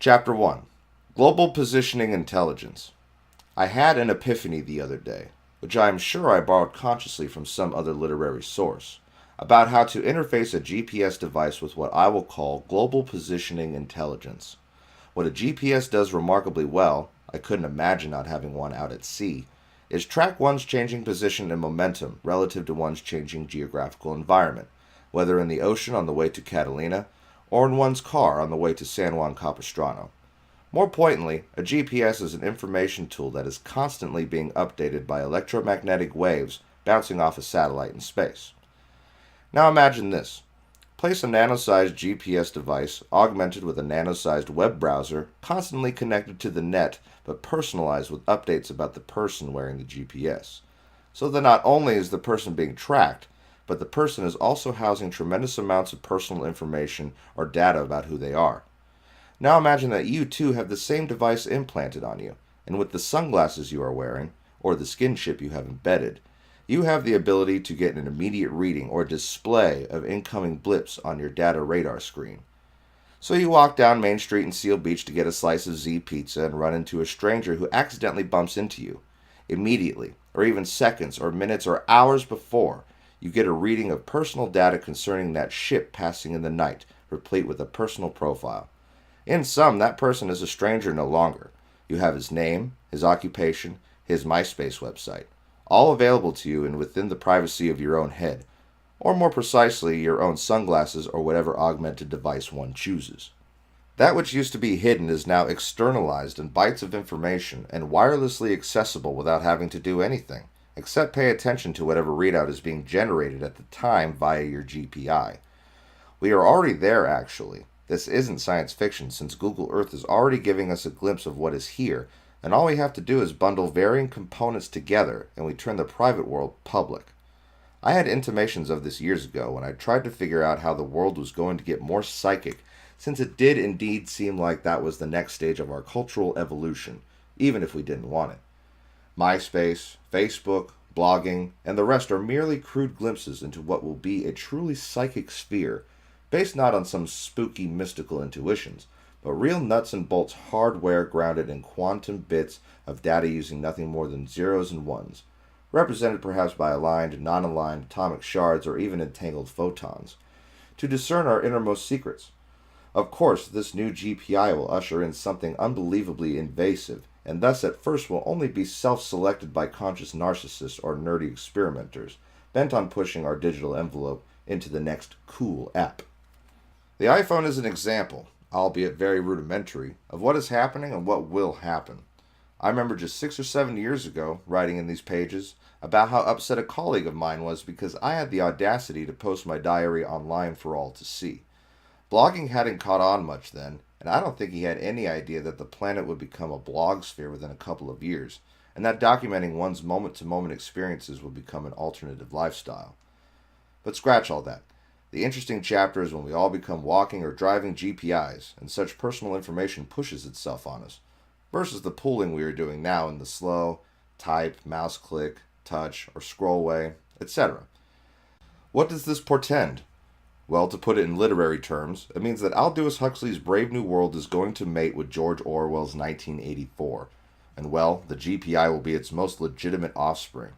Chapter 1 Global Positioning Intelligence. I had an epiphany the other day, which I am sure I borrowed consciously from some other literary source, about how to interface a GPS device with what I will call global positioning intelligence. What a GPS does remarkably well, I couldn't imagine not having one out at sea, is track one's changing position and momentum relative to one's changing geographical environment, whether in the ocean on the way to Catalina or in one's car on the way to San Juan Capistrano. More pointedly, a GPS is an information tool that is constantly being updated by electromagnetic waves bouncing off a satellite in space. Now imagine this. Place a nano-sized GPS device augmented with a nano-sized web browser constantly connected to the net but personalized with updates about the person wearing the GPS. So that not only is the person being tracked, but the person is also housing tremendous amounts of personal information or data about who they are. Now imagine that you too have the same device implanted on you, and with the sunglasses you are wearing, or the skin chip you have embedded, you have the ability to get an immediate reading or display of incoming blips on your data radar screen. So you walk down Main Street in Seal Beach to get a slice of Z pizza and run into a stranger who accidentally bumps into you. Immediately, or even seconds or minutes or hours before, you get a reading of personal data concerning that ship passing in the night, replete with a personal profile. In sum, that person is a stranger no longer. You have his name, his occupation, his MySpace website, all available to you and within the privacy of your own head, or more precisely, your own sunglasses or whatever augmented device one chooses. That which used to be hidden is now externalized in bytes of information and wirelessly accessible without having to do anything, except pay attention to whatever readout is being generated at the time via your GPI. We are already there, actually. This isn't science fiction, since Google Earth is already giving us a glimpse of what is here, and all we have to do is bundle varying components together, and we turn the private world public. I had intimations of this years ago when I tried to figure out how the world was going to get more psychic, since it did indeed seem like that was the next stage of our cultural evolution, even if we didn't want it. MySpace, Facebook, blogging, and the rest are merely crude glimpses into what will be a truly psychic sphere, based not on some spooky mystical intuitions, but real nuts and bolts hardware grounded in quantum bits of data using nothing more than zeros and ones, represented perhaps by aligned, non-aligned atomic shards or even entangled photons, to discern our innermost secrets. Of course, this new GPI will usher in something unbelievably invasive, and thus at first will only be self-selected by conscious narcissists or nerdy experimenters, bent on pushing our digital envelope into the next cool app. The iPhone is an example, albeit very rudimentary, of what is happening and what will happen. I remember just 6 or 7 years ago, writing in these pages, about how upset a colleague of mine was because I had the audacity to post my diary online for all to see. Blogging hadn't caught on much then, and I don't think he had any idea that the planet would become a blogosphere within a couple of years, and that documenting one's moment-to-moment experiences would become an alternative lifestyle. But scratch all that. The interesting chapter is when we all become walking or driving GPIs, and such personal information pushes itself on us, versus the pooling we are doing now in the slow, type, mouse click, touch, or scroll way, etc. What does this portend? Well, to put it in literary terms, it means that Aldous Huxley's Brave New World is going to mate with George Orwell's 1984, and well, the GPI will be its most legitimate offspring.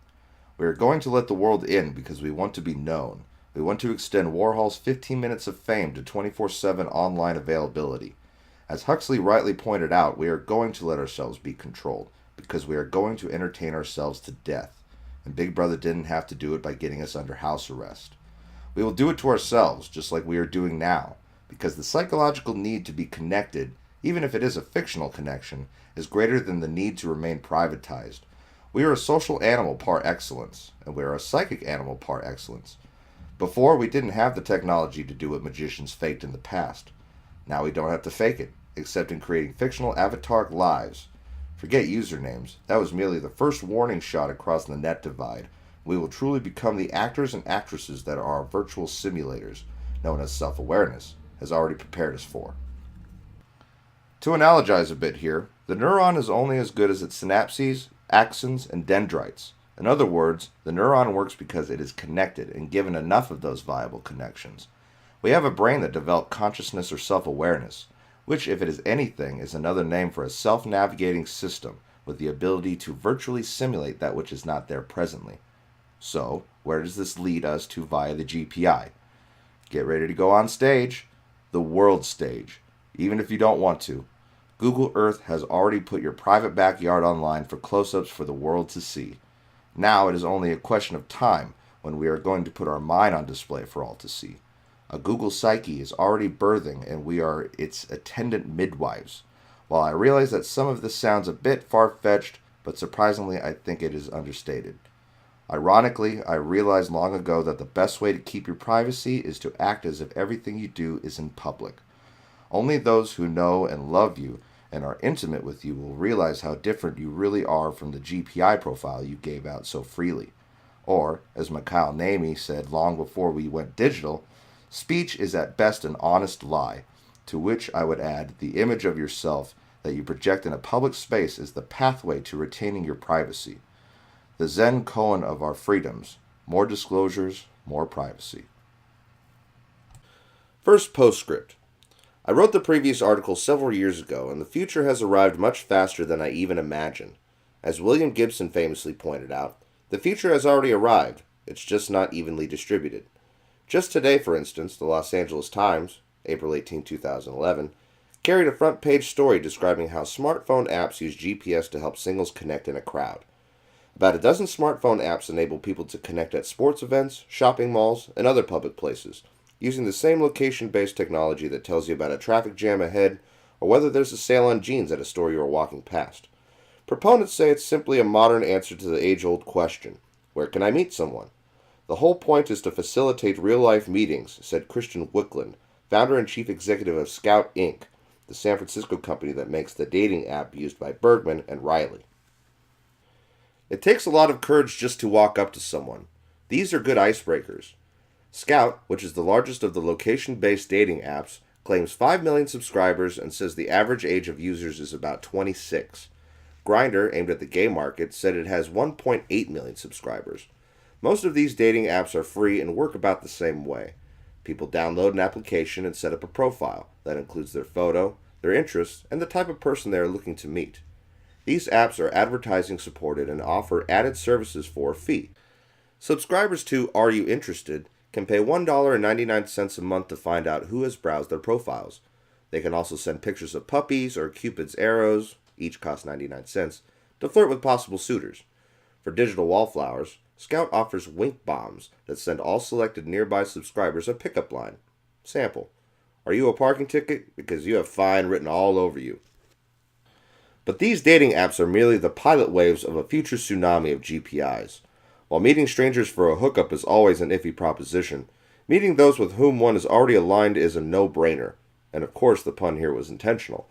We are going to let the world in because we want to be known. We want to extend Warhol's 15 minutes of fame to 24/7 online availability. As Huxley rightly pointed out, we are going to let ourselves be controlled, because we are going to entertain ourselves to death, and Big Brother didn't have to do it by getting us under house arrest. We will do it to ourselves, just like we are doing now, because the psychological need to be connected, even if it is a fictional connection, is greater than the need to remain privatized. We are a social animal par excellence, and we are a psychic animal par excellence. Before, we didn't have the technology to do what magicians faked in the past. Now we don't have to fake it, except in creating fictional avataric lives. Forget usernames. That was merely the first warning shot across the net divide. We will truly become the actors and actresses that our virtual simulators, known as self-awareness, has already prepared us for. To analogize a bit here, the neuron is only as good as its synapses, axons, and dendrites. In other words, the neuron works because it is connected and given enough of those viable connections. We have a brain that developed consciousness or self-awareness. which, if it is anything, is another name for a self-navigating system with the ability to virtually simulate that which is not there presently. So, where does this lead us to via the GPI? Get ready to go on stage, the world stage, even if you don't want to. Google Earth has already put your private backyard online for close-ups for the world to see. Now it is only a question of time when we are going to put our mind on display for all to see. A Google Psyche is already birthing, and we are its attendant midwives. While I realize that some of this sounds a bit far-fetched, but surprisingly I think it is understated. Ironically, I realized long ago that the best way to keep your privacy is to act as if everything you do is in public. Only those who know and love you and are intimate with you will realize how different you really are from the GPI profile you gave out so freely. Or, as Mikhail Naimi said long before we went digital, speech is at best an honest lie, to which I would add the image of yourself that you project in a public space is the pathway to retaining your privacy. The Zen koan of our freedoms: more disclosures, more privacy. First postscript. I wrote the previous article several years ago, and the future has arrived much faster than I even imagined. As William Gibson famously pointed out, the future has already arrived, it's just not evenly distributed. Just today, for instance, the Los Angeles Times, April 18, 2011, carried a front-page story describing how smartphone apps use GPS to help singles connect in a crowd. About a dozen smartphone apps enable people to connect at sports events, shopping malls, and other public places, using the same location-based technology that tells you about a traffic jam ahead or whether there's a sale on jeans at a store you are walking past. Proponents say it's simply a modern answer to the age-old question, where can I meet someone? The whole point is to facilitate real-life meetings, said Christian Wickland, founder and chief executive of Scout Inc., the San Francisco company that makes the dating app used by Bergman and Riley. It takes a lot of courage just to walk up to someone. These are good icebreakers. Scout, which is the largest of the location-based dating apps, claims 5 million subscribers and says the average age of users is about 26. Grindr, aimed at the gay market, said it has 1.8 million subscribers. Most of these dating apps are free and work about the same way. People download an application and set up a profile that includes their photo, their interests, and the type of person they are looking to meet. These apps are advertising supported and offer added services for a fee. Subscribers to Are You Interested can pay $1.99 a month to find out who has browsed their profiles. They can also send pictures of puppies or Cupid's arrows, each cost 99 cents, to flirt with possible suitors. For digital wallflowers, Scout offers wink bombs that send all selected nearby subscribers a pickup line. Sample: are you a parking ticket? Because you have fine written all over you. But these dating apps are merely the pilot waves of a future tsunami of GPIs. While meeting strangers for a hookup is always an iffy proposition, meeting those with whom one is already aligned is a no-brainer. And of course the pun here was intentional.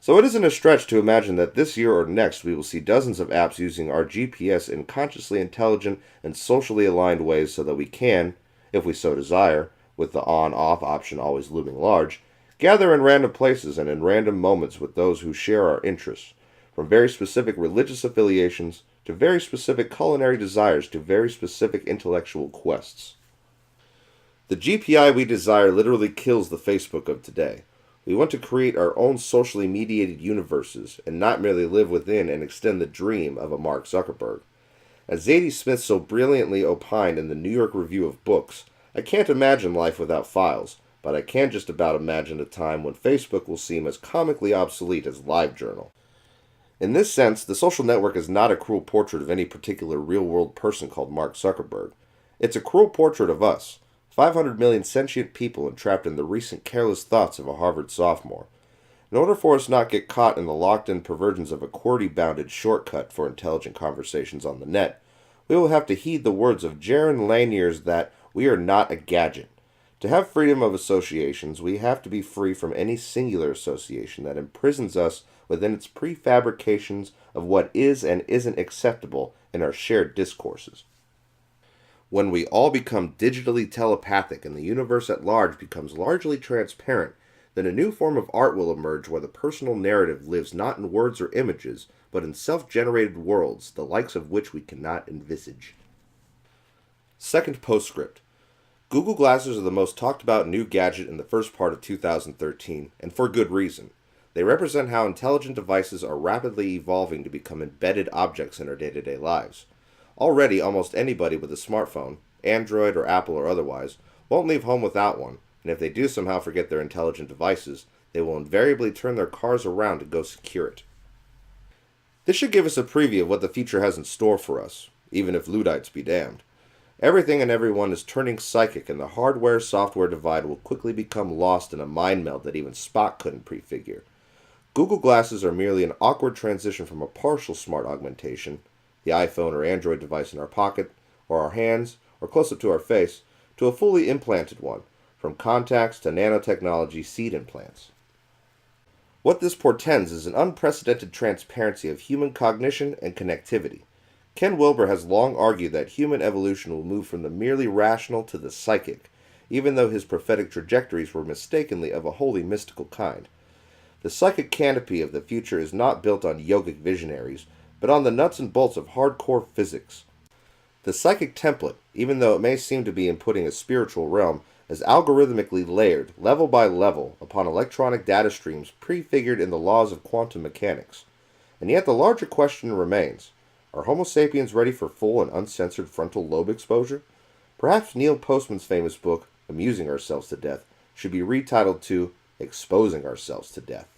So it isn't a stretch to imagine that this year or next we will see dozens of apps using our GPS in consciously intelligent and socially aligned ways so that we can, if we so desire, with the on-off option always looming large, gather in random places and in random moments with those who share our interests, from very specific religious affiliations to very specific culinary desires to very specific intellectual quests. The GPI we desire literally kills the Facebook of today. We want to create our own socially mediated universes and not merely live within and extend the dream of a Mark Zuckerberg. As Zadie Smith so brilliantly opined in the New York Review of Books, I can't imagine life without files, but I can just about imagine a time when Facebook will seem as comically obsolete as LiveJournal. In this sense, the social network is not a cruel portrait of any particular real-world person called Mark Zuckerberg. It's a cruel portrait of us, 500 million sentient people entrapped in the recent careless thoughts of a Harvard sophomore. In order for us not get caught in the locked-in perversions of a QWERTY-bounded shortcut for intelligent conversations on the net, we will have to heed the words of Jaron Lanier's that we are not a gadget. To have freedom of associations, we have to be free from any singular association that imprisons us within its prefabrications of what is and isn't acceptable in our shared discourses. When we all become digitally telepathic and the universe at large becomes largely transparent, then a new form of art will emerge where the personal narrative lives not in words or images, but in self-generated worlds, the likes of which we cannot envisage. Second postscript. Google Glasses are the most talked about new gadget in the first part of 2013, and for good reason. They represent how intelligent devices are rapidly evolving to become embedded objects in our day to day lives. Already, almost anybody with a smartphone, Android or Apple or otherwise, won't leave home without one, and if they do somehow forget their intelligent devices, they will invariably turn their cars around to go secure it. This should give us a preview of what the future has in store for us, even if Luddites be damned. Everything and everyone is turning psychic, and the hardware-software divide will quickly become lost in a mind meld that even Spock couldn't prefigure. Google Glasses are merely an awkward transition from a partial smart augmentation, the iPhone or Android device in our pocket, or our hands, or close up to our face, to a fully implanted one, from contacts to nanotechnology seed implants. What this portends is an unprecedented transparency of human cognition and connectivity. Ken Wilber has long argued that human evolution will move from the merely rational to the psychic, even though his prophetic trajectories were mistakenly of a wholly mystical kind. The psychic canopy of the future is not built on yogic visionaries, but on the nuts and bolts of hardcore physics. The psychic template, even though it may seem to be inputting a spiritual realm, is algorithmically layered, level by level, upon electronic data streams prefigured in the laws of quantum mechanics. And yet the larger question remains. Are Homo sapiens ready for full and uncensored frontal lobe exposure? Perhaps Neil Postman's famous book, Amusing Ourselves to Death, should be retitled to Exposing Ourselves to Death.